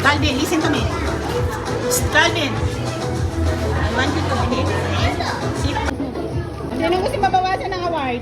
Calvin, listen to me. Calvin, I want you to behave. Sit. Sino gusto mabawasan ng award?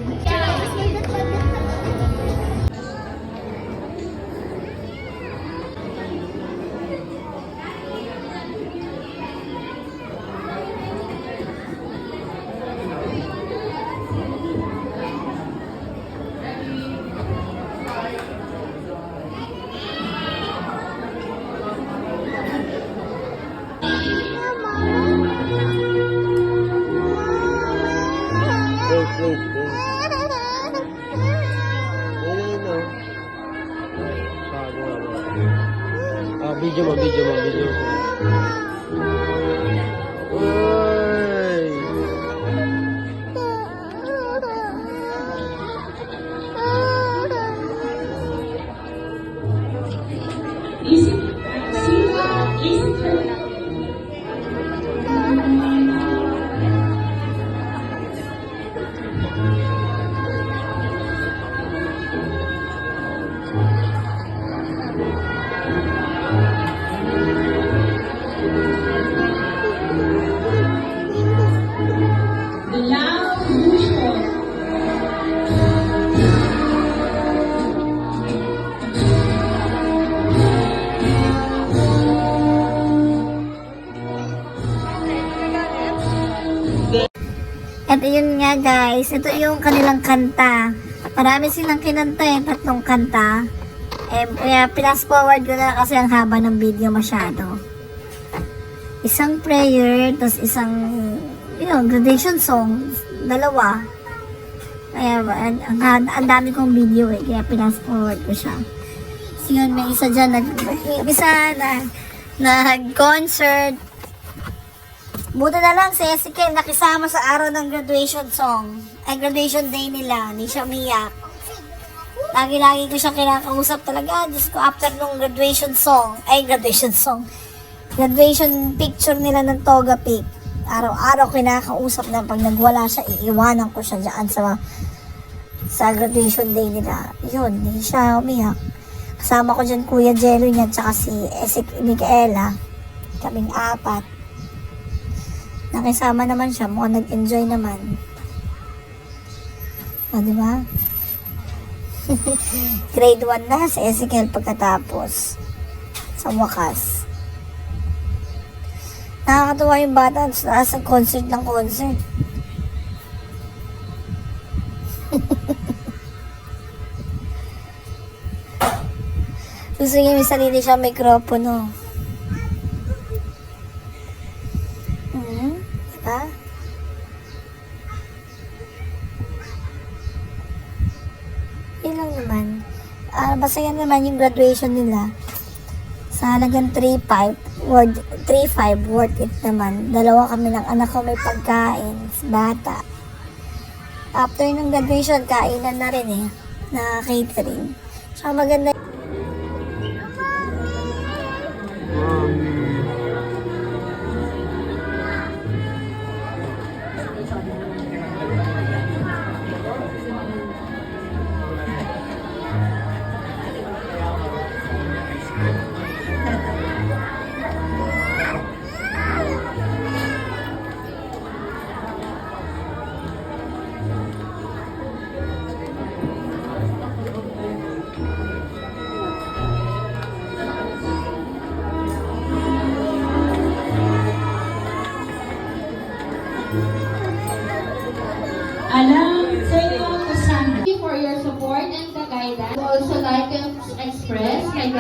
Video mo. Uy! At yun nga guys, ito yung kanilang kanta. Marami silang kinanta eh, 3 kanta. Kaya pinas forward ko na kasi ang haba ng video masyado. Isang prayer, tapos isang graduation song, 2. Kaya ang dami kong video eh, kaya pinas forward ko siya. So yun, may isa dyan, nag-concert. Buti na lang si Ezekiel nakisama sa araw ng graduation song. Ay, graduation day nila. Hindi siya umiyak. Lagi-lagi ko siya kinakausap talaga. Diyos ko, after nung graduation picture nila ng Toga Peak. Araw-araw kinakausap na pag nagwala siya, iiwanan ko siya dyan sa graduation day nila. Yun, hindi siya umiyak. Kasama ko dyan Kuya Jello niya, tsaka si Micaela. Kaming 4. Nakisama naman siya, mukhang nag-enjoy naman. O, diba? Grade 1 na si Ezekiel pagkatapos. Sa wakas. Nakakatuwa yung bata sa concert ng concert. Gusto niya may sarili siya mikropono. Diba? Yun lang naman. Basta yan naman yung graduation nila. Sa halagang 3.5 worth it naman. 2 kami ng anak ko may pagkain. Bata. After ng graduation, kainan na rin eh. Na catering. So maganda. Alam sa inyo kasama. Thank you for your support and the guidance. I would also like to express my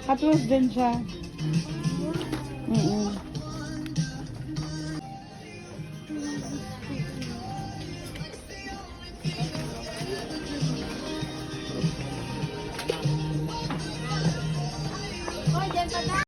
Katulad din siya.